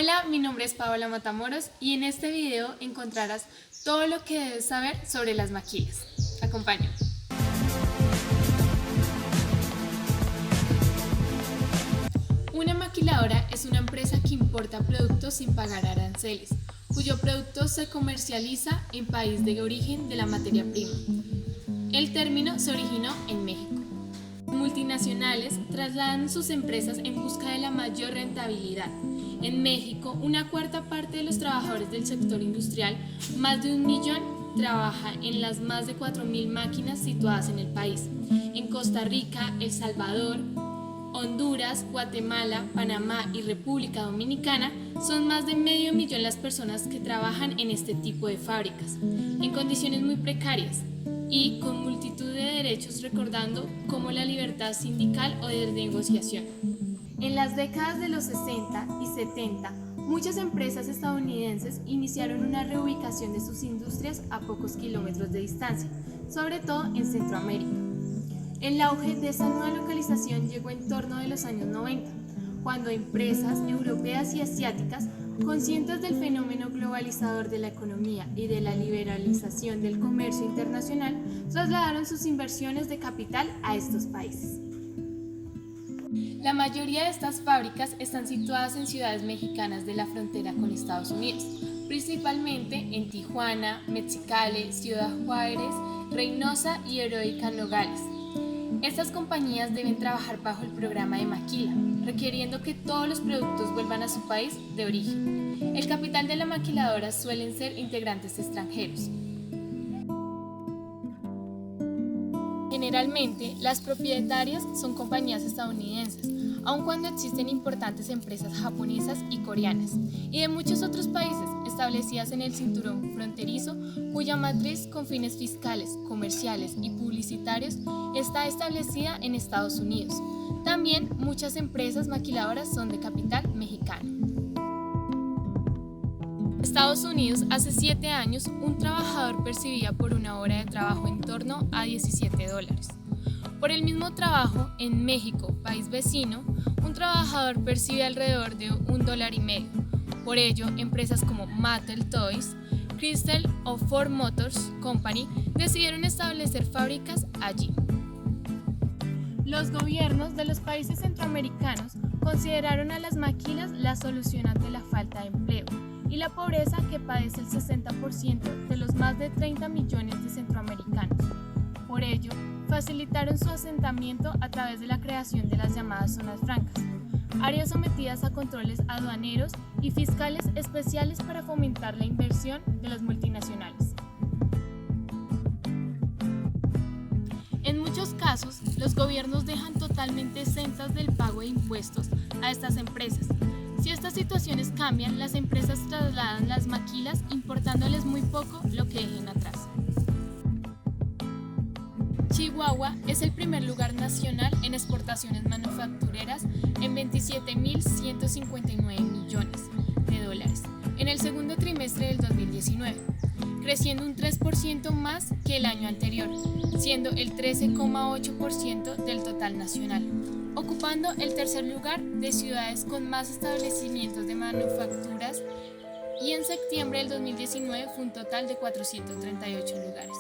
Hola, mi nombre es Paola Matamoros y en este video encontrarás todo lo que debes saber sobre las maquilas. Acompáñame. Una maquiladora es una empresa que importa productos sin pagar aranceles, cuyo producto se comercializa en país de origen de la materia prima. El término se originó en México. Multinacionales trasladan sus empresas en busca de la mayor rentabilidad. En México, una cuarta parte de los trabajadores del sector industrial, más de 1 millón, trabaja en las más de 4.000 máquinas situadas en el país. En Costa Rica, El Salvador, Honduras, Guatemala, Panamá y República Dominicana son más de 500.000 las personas que trabajan en este tipo de fábricas, en condiciones muy precarias y con multitud de derechos, recordando como la libertad sindical o de negociación. En las décadas de los 60 y 70, muchas empresas estadounidenses iniciaron una reubicación de sus industrias a pocos kilómetros de distancia, sobre todo en Centroamérica. El auge de esta nueva localización llegó en torno de los años 90, cuando empresas europeas y asiáticas, conscientes del fenómeno globalizador de la economía y de la liberalización del comercio internacional, trasladaron sus inversiones de capital a estos países. La mayoría de estas fábricas están situadas en ciudades mexicanas de la frontera con Estados Unidos, principalmente en Tijuana, Mexicali, Ciudad Juárez, Reynosa y Heroica Nogales. Estas compañías deben trabajar bajo el programa de maquila, requiriendo que todos los productos vuelvan a su país de origen. El capital de la maquiladora suelen ser integrantes extranjeros. Generalmente, las propietarias son compañías estadounidenses, aun cuando existen importantes empresas japonesas y coreanas, y de muchos otros países establecidas en el cinturón fronterizo, cuya matriz con fines fiscales, comerciales y publicitarios está establecida en Estados Unidos. También muchas empresas maquiladoras son de capital mexicano. Estados Unidos, hace 7 años, un trabajador percibía por una hora de trabajo en torno a $17. Por el mismo trabajo, en México, país vecino, un trabajador percibe alrededor de $1.50. Por ello, empresas como Mattel Toys, Chrysler o Ford Motors Company decidieron establecer fábricas allí. Los gobiernos de los países centroamericanos consideraron a las maquilas la solución ante la falta de empleo y la pobreza que padece el 60% de los más de 30 millones de centroamericanos. Por ello, facilitaron su asentamiento a través de la creación de las llamadas zonas francas, áreas sometidas a controles aduaneros y fiscales especiales para fomentar la inversión de las multinacionales. En muchos casos, los gobiernos dejan totalmente exentas del pago de impuestos a estas empresas. Si estas situaciones cambian, las empresas trasladan las maquilas importándoles muy poco lo que dejen atrás. Chihuahua es el primer lugar nacional en exportaciones manufactureras en $27.159 millones en el segundo trimestre del 2019, creciendo un 3% más que el año anterior, siendo el 13,8% del total nacional, ocupando el tercer lugar de ciudades con más establecimientos de manufacturas, y en septiembre del 2019 fue un total de 438 lugares.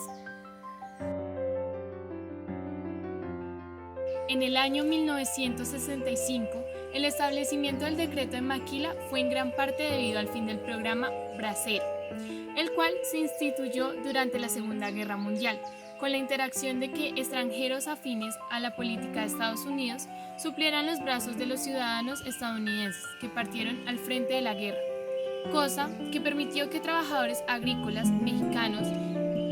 En el año 1965, el establecimiento del decreto de maquila fue en gran parte debido al fin del programa Bracero, el cual se instituyó durante la Segunda Guerra Mundial, con la interacción de que extranjeros afines a la política de Estados Unidos suplieran los brazos de los ciudadanos estadounidenses que partieron al frente de la guerra, cosa que permitió que trabajadores agrícolas mexicanos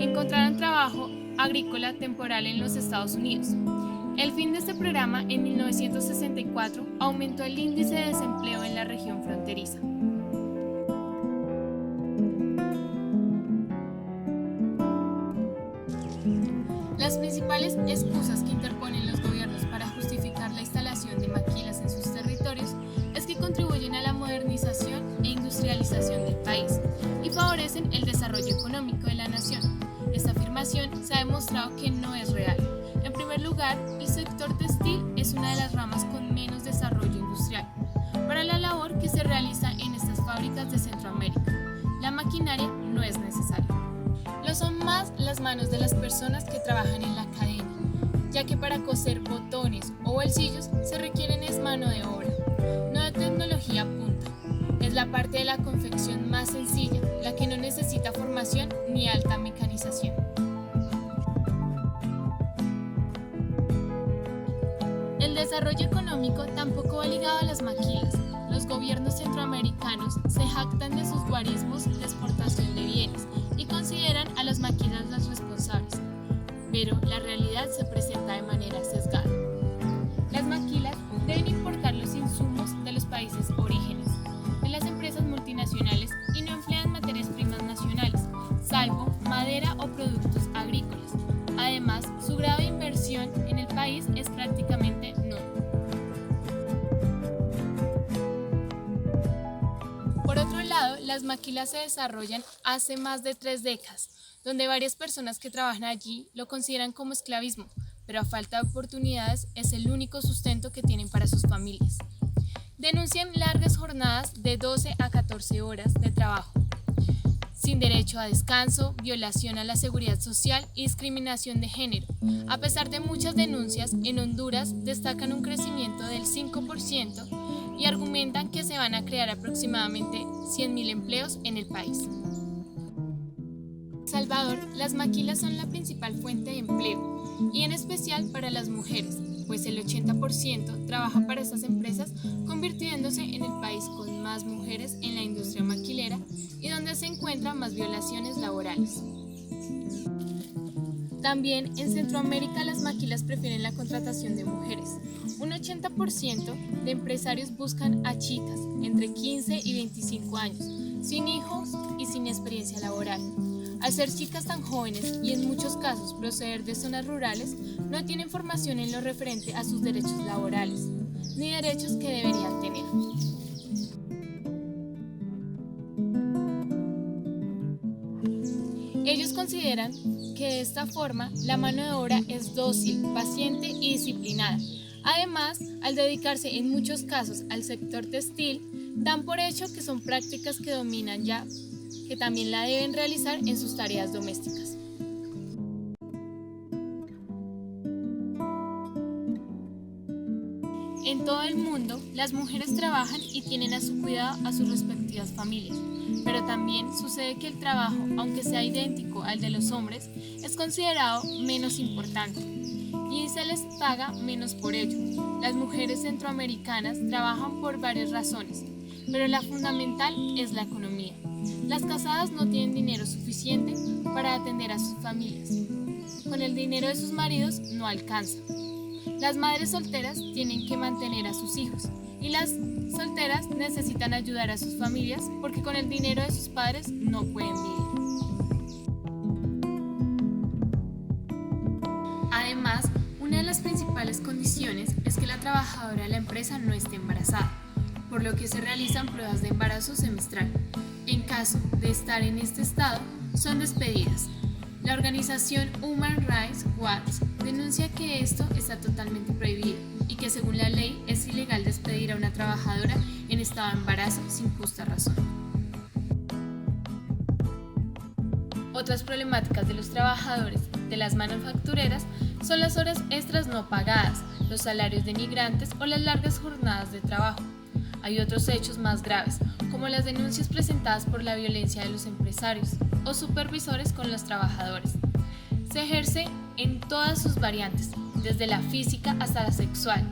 encontraran trabajo agrícola temporal en los Estados Unidos. El fin de este programa, en 1964, aumentó el índice de desempleo en la región fronteriza. Las principales excusas que interponen los gobiernos para justificar la instalación de maquilas en sus territorios es que contribuyen a la modernización e industrialización del país y favorecen el desarrollo económico de la nación. Esta afirmación se ha demostrado que no es real. En primer lugar, el sector textil es una de las ramas con menos desarrollo industrial, para la labor que se realiza en estas fábricas de Centroamérica. La maquinaria no es necesaria. Lo son más las manos de las personas que trabajan en la cadena, ya que para coser botones o bolsillos se requieren es mano de obra, no de tecnología punta. Es la parte de la confección más sencilla, la que no necesita formación ni alta mecanización. El desarrollo económico tampoco va ligado a las maquilas. Los gobiernos centroamericanos se jactan de sus guarismos de exportación de bienes y consideran a las maquilas las responsables, pero la realidad se presenta de manera sesgada. Las maquilas deben importar los insumos de los países orígenes de las empresas multinacionales y no emplean materias primas nacionales, salvo madera o productos agrícolas. Además, su grado de inversión en el país es prácticamente nulo. Por otro lado, las maquilas se desarrollan hace más de 3 décadas, donde varias personas que trabajan allí lo consideran como esclavismo, pero a falta de oportunidades es el único sustento que tienen para sus familias. Denuncian largas jornadas de 12 a 14 horas de trabajo, sin derecho a descanso, violación a la seguridad social y discriminación de género. A pesar de muchas denuncias, en Honduras destacan un crecimiento del 5% y argumentan que se van a crear aproximadamente 100.000 empleos en el país. En El Salvador, las maquilas son la principal fuente de empleo, y en especial para las mujeres, pues el 80% trabaja para estas empresas, convirtiéndose en el país con más mujeres en la industria maquilera y donde se encuentran más violaciones laborales. También en Centroamérica las maquilas prefieren la contratación de mujeres. Un 80% de empresarios buscan a chicas entre 15 y 25 años, sin hijos y sin experiencia laboral. Al ser chicas tan jóvenes y en muchos casos proceder de zonas rurales, no tienen formación en lo referente a sus derechos laborales, ni derechos que deberían tener. Ellos consideran que de esta forma la mano de obra es dócil, paciente y disciplinada. Además, al dedicarse en muchos casos al sector textil, dan por hecho que son prácticas que dominan ya, que también la deben realizar en sus tareas domésticas. En todo el mundo, las mujeres trabajan y tienen a su cuidado a sus respectivas familias, pero también sucede que el trabajo, aunque sea idéntico al de los hombres, es considerado menos importante y se les paga menos por ello. Las mujeres centroamericanas trabajan por varias razones, pero la fundamental es la economía. Las casadas no tienen dinero suficiente para atender a sus familias. Con el dinero de sus maridos no alcanza. Las madres solteras tienen que mantener a sus hijos y las solteras necesitan ayudar a sus familias porque con el dinero de sus padres no pueden vivir. Además, una de las principales condiciones es que la trabajadora de la empresa no esté embarazada, por lo que se realizan pruebas de embarazo semestral. En caso de estar en este estado, son despedidas. La organización Human Rights Watch denuncia que esto está totalmente prohibido y que según la ley es ilegal despedir a una trabajadora en estado de embarazo sin justa razón. Otras problemáticas de los trabajadores de las manufactureras son las horas extras no pagadas, los salarios denigrantes o las largas jornadas de trabajo. Hay otros hechos más graves, como las denuncias presentadas por la violencia de los empresarios o supervisores con los trabajadores. Se ejerce en todas sus variantes, desde la física hasta la sexual.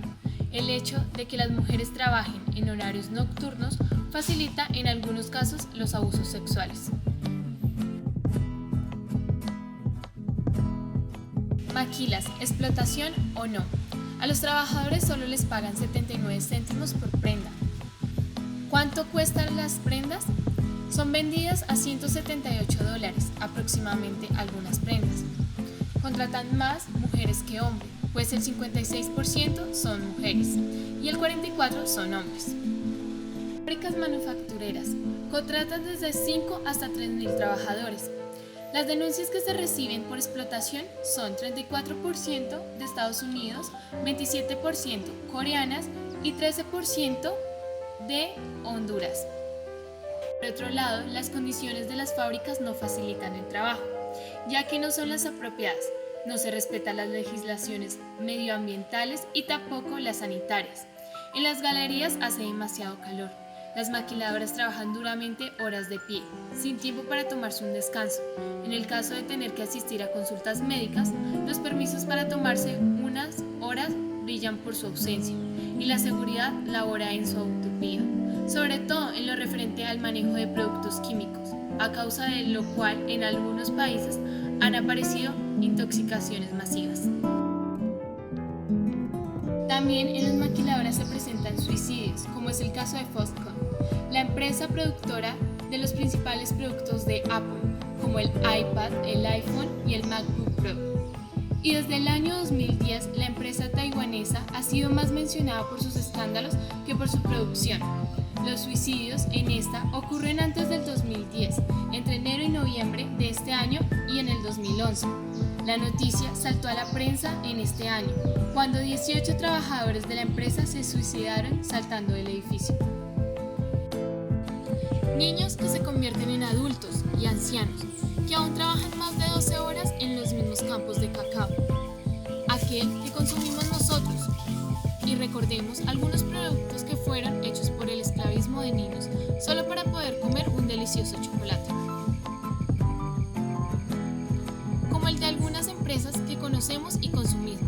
El hecho de que las mujeres trabajen en horarios nocturnos facilita en algunos casos los abusos sexuales. Maquilas, explotación o no. A los trabajadores solo les pagan 79 céntimos por prenda. ¿Cuánto cuestan las prendas? Son vendidas a $178 aproximadamente algunas prendas. Contratan más mujeres que hombres, pues el 56% son mujeres y el 44% son hombres. Fábricas manufactureras contratan desde 5 hasta 3.000 trabajadores. Las denuncias que se reciben por explotación son 34% de Estados Unidos, 27% coreanas y 13% de Honduras. Por otro lado, las condiciones de las fábricas no facilitan el trabajo, ya que no son las apropiadas, no se respetan las legislaciones medioambientales y tampoco las sanitarias. En las galerías hace demasiado calor. Las maquiladoras trabajan duramente horas de pie, sin tiempo para tomarse un descanso. En el caso de tener que asistir a consultas médicas, los permisos para tomarse unas horas brillan por su ausencia y la seguridad labora en su utopía, sobre todo en lo referente al manejo de productos químicos, a causa de lo cual en algunos países han aparecido intoxicaciones masivas. También en las maquiladoras se presentan suicidios, como es el caso de Foxconn, la empresa productora de los principales productos de Apple, como el iPad, el iPhone y el MacBook Pro. Y desde el año 2010, la empresa taiwanesa ha sido más mencionada por sus escándalos que por su producción. Los suicidios en esta ocurren antes del 2010, entre enero y noviembre de este año y en el 2011. La noticia saltó a la prensa en este año, cuando 18 trabajadores de la empresa se suicidaron saltando del edificio. Niños que se convierten en adultos y ancianos, que aún trabajan más de 12 horas en los mismos campos de cacao. Aquel que consumimos nosotros. Y recordemos algunos productos que fueron hechos por el esclavismo de niños, solo para poder comer un delicioso chocolate. Como el de algunas empresas que conocemos y consumimos.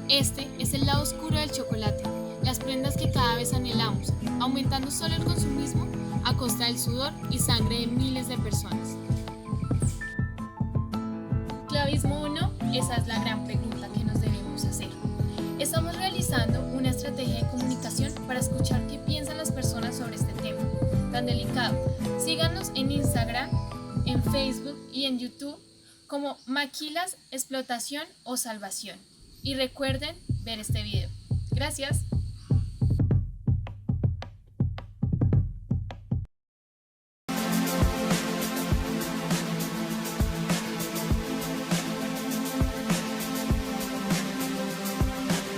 Este es el lado oscuro del chocolate, las prendas que cada vez anhelamos, aumentando solo el consumismo a costa del sudor y sangre de miles de personas. ¿Esclavismo o no? Esa es la gran pregunta que nos debemos hacer. Estamos realizando una estrategia de comunicación para escuchar qué piensan las personas sobre este tema tan delicado. Síganos en Instagram, en Facebook y en YouTube como Maquilas, Explotación o Salvación. Y recuerden ver este video. Gracias.